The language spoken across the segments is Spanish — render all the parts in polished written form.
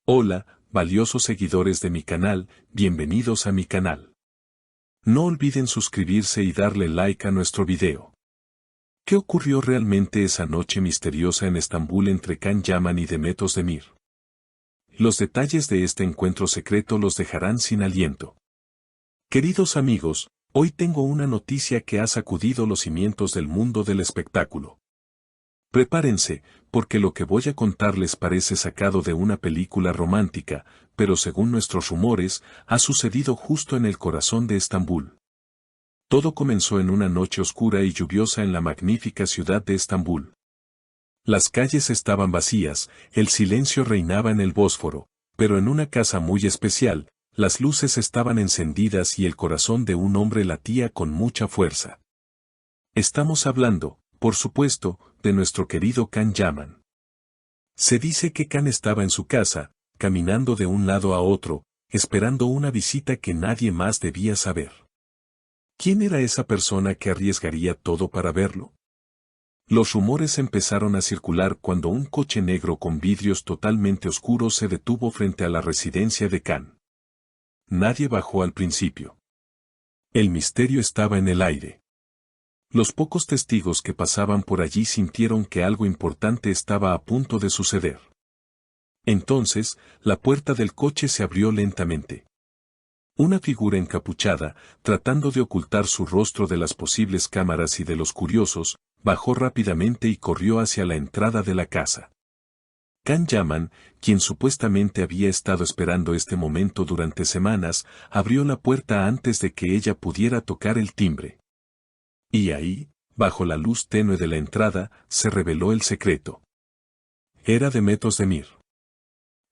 Hola, valiosos seguidores de mi canal, bienvenidos a mi canal. No olviden suscribirse y darle like a nuestro video. ¿Qué ocurrió realmente esa noche misteriosa en Estambul entre Can Yaman y Demet Özdemir? Los detalles de este encuentro secreto los dejarán sin aliento. Queridos amigos, hoy tengo una noticia que ha sacudido los cimientos del mundo del espectáculo. Prepárense, porque lo que voy a contarles parece sacado de una película romántica, pero según nuestros rumores, ha sucedido justo en el corazón de Estambul. Todo comenzó en una noche oscura y lluviosa en la magnífica ciudad de Estambul. Las calles estaban vacías, el silencio reinaba en el Bósforo, pero en una casa muy especial, las luces estaban encendidas y el corazón de un hombre latía con mucha fuerza. Estamos hablando, por supuesto, de nuestro querido Can Yaman. Se dice que Can estaba en su casa, caminando de un lado a otro, esperando una visita que nadie más debía saber. ¿Quién era esa persona que arriesgaría todo para verlo? Los rumores empezaron a circular cuando un coche negro con vidrios totalmente oscuros se detuvo frente a la residencia de Can. Nadie bajó al principio. El misterio estaba en el aire. Los pocos testigos que pasaban por allí sintieron que algo importante estaba a punto de suceder. Entonces, la puerta del coche se abrió lentamente. Una figura encapuchada, tratando de ocultar su rostro de las posibles cámaras y de los curiosos, bajó rápidamente y corrió hacia la entrada de la casa. Can Yaman, quien supuestamente había estado esperando este momento durante semanas, abrió la puerta antes de que ella pudiera tocar el timbre. Y ahí, bajo la luz tenue de la entrada, se reveló el secreto. Era Demet Özdemir.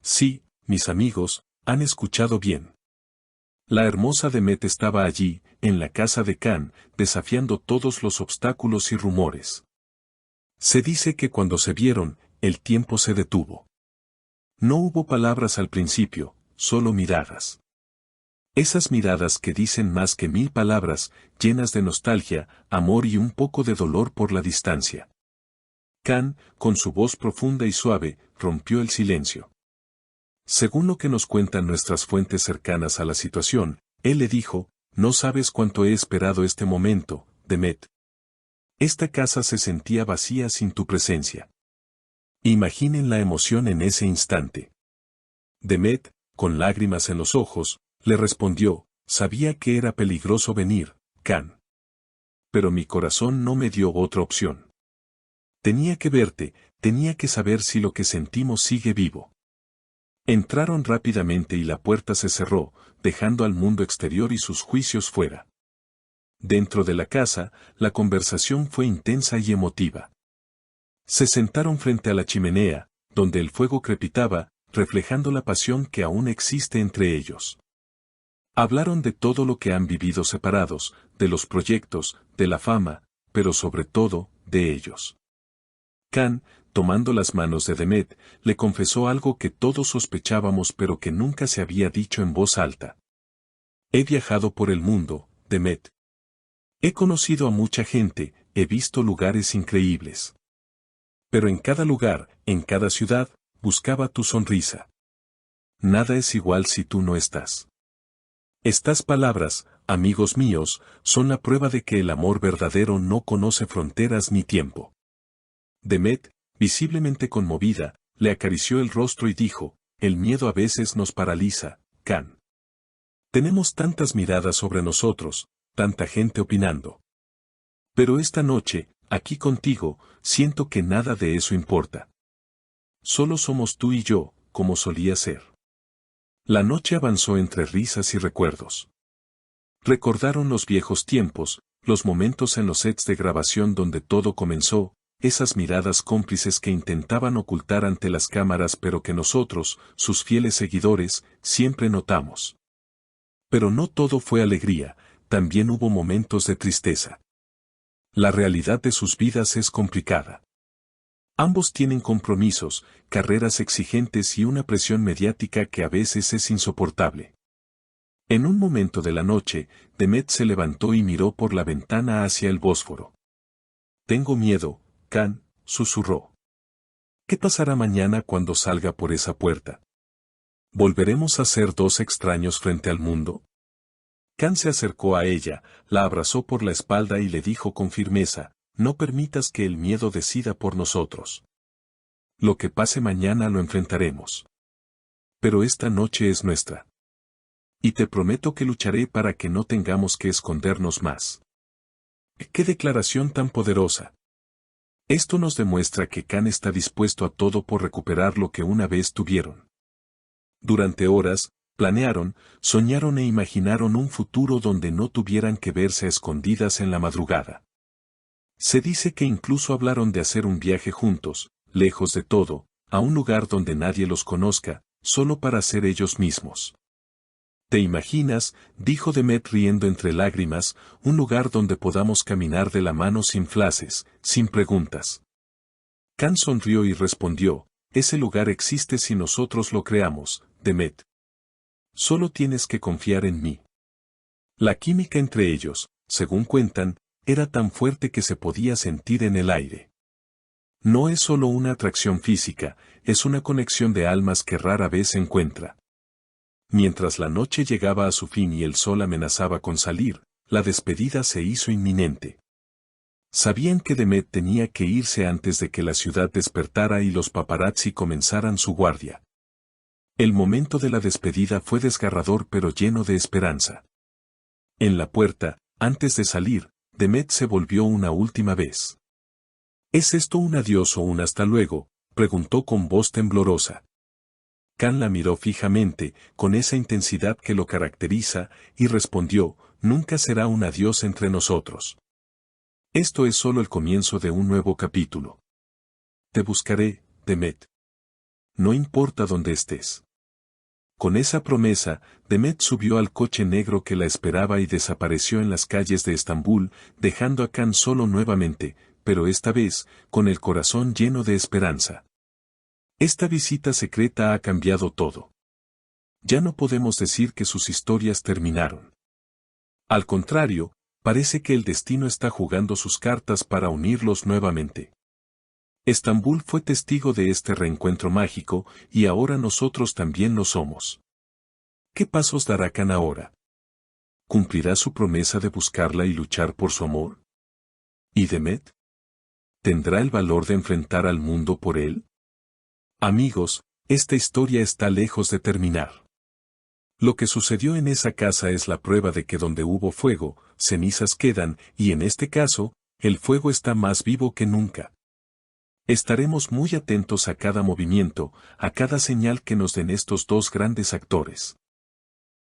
Sí, mis amigos, han escuchado bien. La hermosa Demet estaba allí, en la casa de Can, desafiando todos los obstáculos y rumores. Se dice que cuando se vieron, el tiempo se detuvo. No hubo palabras al principio, solo miradas. Esas miradas que dicen más que 1000 palabras, llenas de nostalgia, amor y un poco de dolor por la distancia. Can, con su voz profunda y suave, rompió el silencio. Según lo que nos cuentan nuestras fuentes cercanas a la situación, él le dijo, no sabes cuánto he esperado este momento, Demet. Esta casa se sentía vacía sin tu presencia. Imaginen la emoción en ese instante. Demet, con lágrimas en los ojos, le respondió, sabía que era peligroso venir, Can. Pero mi corazón no me dio otra opción. Tenía que verte, tenía que saber si lo que sentimos sigue vivo. Entraron rápidamente y la puerta se cerró, dejando al mundo exterior y sus juicios fuera. Dentro de la casa, la conversación fue intensa y emotiva. Se sentaron frente a la chimenea, donde el fuego crepitaba, reflejando la pasión que aún existe entre ellos. Hablaron de todo lo que han vivido separados, de los proyectos, de la fama, pero sobre todo, de ellos. Can, tomando las manos de Demet, le confesó algo que todos sospechábamos pero que nunca se había dicho en voz alta. He viajado por el mundo, Demet. He conocido a mucha gente, he visto lugares increíbles. Pero en cada lugar, en cada ciudad, buscaba tu sonrisa. Nada es igual si tú no estás. Estas palabras, amigos míos, son la prueba de que el amor verdadero no conoce fronteras ni tiempo. Demet, visiblemente conmovida, le acarició el rostro y dijo, el miedo a veces nos paraliza, Can. Tenemos tantas miradas sobre nosotros, tanta gente opinando. Pero esta noche, aquí contigo, siento que nada de eso importa. Solo somos tú y yo, como solía ser. La noche avanzó entre risas y recuerdos. Recordaron los viejos tiempos, los momentos en los sets de grabación donde todo comenzó, esas miradas cómplices que intentaban ocultar ante las cámaras pero que nosotros, sus fieles seguidores, siempre notamos. Pero no todo fue alegría, también hubo momentos de tristeza. La realidad de sus vidas es complicada. Ambos tienen compromisos, carreras exigentes y una presión mediática que a veces es insoportable. En un momento de la noche, Demet se levantó y miró por la ventana hacia el Bósforo. Tengo miedo, Can, susurró. ¿Qué pasará mañana cuando salga por esa puerta? ¿Volveremos a ser dos extraños frente al mundo? Kan se acercó a ella, la abrazó por la espalda y le dijo con firmeza, no permitas que el miedo decida por nosotros. Lo que pase mañana lo enfrentaremos. Pero esta noche es nuestra. Y te prometo que lucharé para que no tengamos que escondernos más. ¡Qué declaración tan poderosa! Esto nos demuestra que Kan está dispuesto a todo por recuperar lo que una vez tuvieron. Durante horas, planearon, soñaron e imaginaron un futuro donde no tuvieran que verse a escondidas en la madrugada. Se dice que incluso hablaron de hacer un viaje juntos, lejos de todo, a un lugar donde nadie los conozca, solo para ser ellos mismos. ¿Te imaginas?, dijo Demet riendo entre lágrimas, un lugar donde podamos caminar de la mano sin flashes, sin preguntas. Kan sonrió y respondió, ese lugar existe si nosotros lo creamos, Demet. Solo tienes que confiar en mí. La química entre ellos, según cuentan, era tan fuerte que se podía sentir en el aire. No es solo una atracción física, es una conexión de almas que rara vez se encuentra. Mientras la noche llegaba a su fin y el sol amenazaba con salir, la despedida se hizo inminente. Sabían que Demet tenía que irse antes de que la ciudad despertara y los paparazzi comenzaran su guardia. El momento de la despedida fue desgarrador pero lleno de esperanza. En la puerta, antes de salir, Demet se volvió una última vez. ¿Es esto un adiós o un hasta luego?, preguntó con voz temblorosa. Kan la miró fijamente, con esa intensidad que lo caracteriza, y respondió, nunca será un adiós entre nosotros. Esto es solo el comienzo de un nuevo capítulo. Te buscaré, Demet. No importa dónde estés. Con esa promesa, Demet subió al coche negro que la esperaba y desapareció en las calles de Estambul, dejando a Kan solo nuevamente, pero esta vez, con el corazón lleno de esperanza. Esta visita secreta ha cambiado todo. Ya no podemos decir que sus historias terminaron. Al contrario, parece que el destino está jugando sus cartas para unirlos nuevamente. Estambul fue testigo de este reencuentro mágico, y ahora nosotros también lo somos. ¿Qué pasos dará Kan ahora? ¿Cumplirá su promesa de buscarla y luchar por su amor? ¿Y Demet? ¿Tendrá el valor de enfrentar al mundo por él? Amigos, esta historia está lejos de terminar. Lo que sucedió en esa casa es la prueba de que donde hubo fuego, cenizas quedan, y en este caso, el fuego está más vivo que nunca. Estaremos muy atentos a cada movimiento, a cada señal que nos den estos dos grandes actores.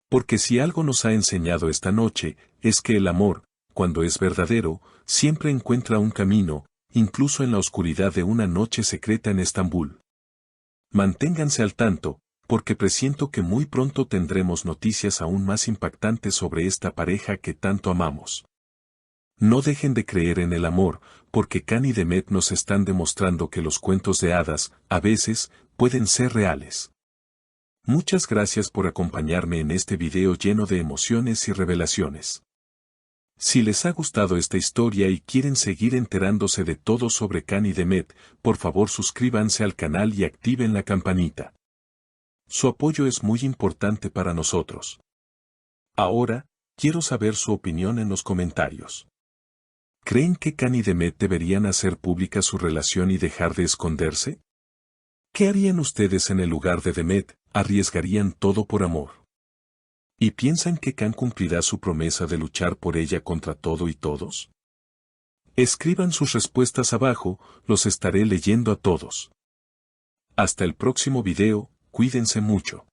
Porque si algo nos ha enseñado esta noche, es que el amor, cuando es verdadero, siempre encuentra un camino, incluso en la oscuridad de una noche secreta en Estambul. Manténganse al tanto, porque presiento que muy pronto tendremos noticias aún más impactantes sobre esta pareja que tanto amamos. No dejen de creer en el amor, porque Kan y Demet nos están demostrando que los cuentos de hadas, a veces, pueden ser reales. Muchas gracias por acompañarme en este video lleno de emociones y revelaciones. Si les ha gustado esta historia y quieren seguir enterándose de todo sobre Kan y Demet, por favor suscríbanse al canal y activen la campanita. Su apoyo es muy importante para nosotros. Ahora, quiero saber su opinión en los comentarios. ¿Creen que Kan y Demet deberían hacer pública su relación y dejar de esconderse? ¿Qué harían ustedes en el lugar de Demet? ¿Arriesgarían todo por amor? ¿Y piensan que Kan cumplirá su promesa de luchar por ella contra todo y todos? Escriban sus respuestas abajo, los estaré leyendo a todos. Hasta el próximo video, cuídense mucho.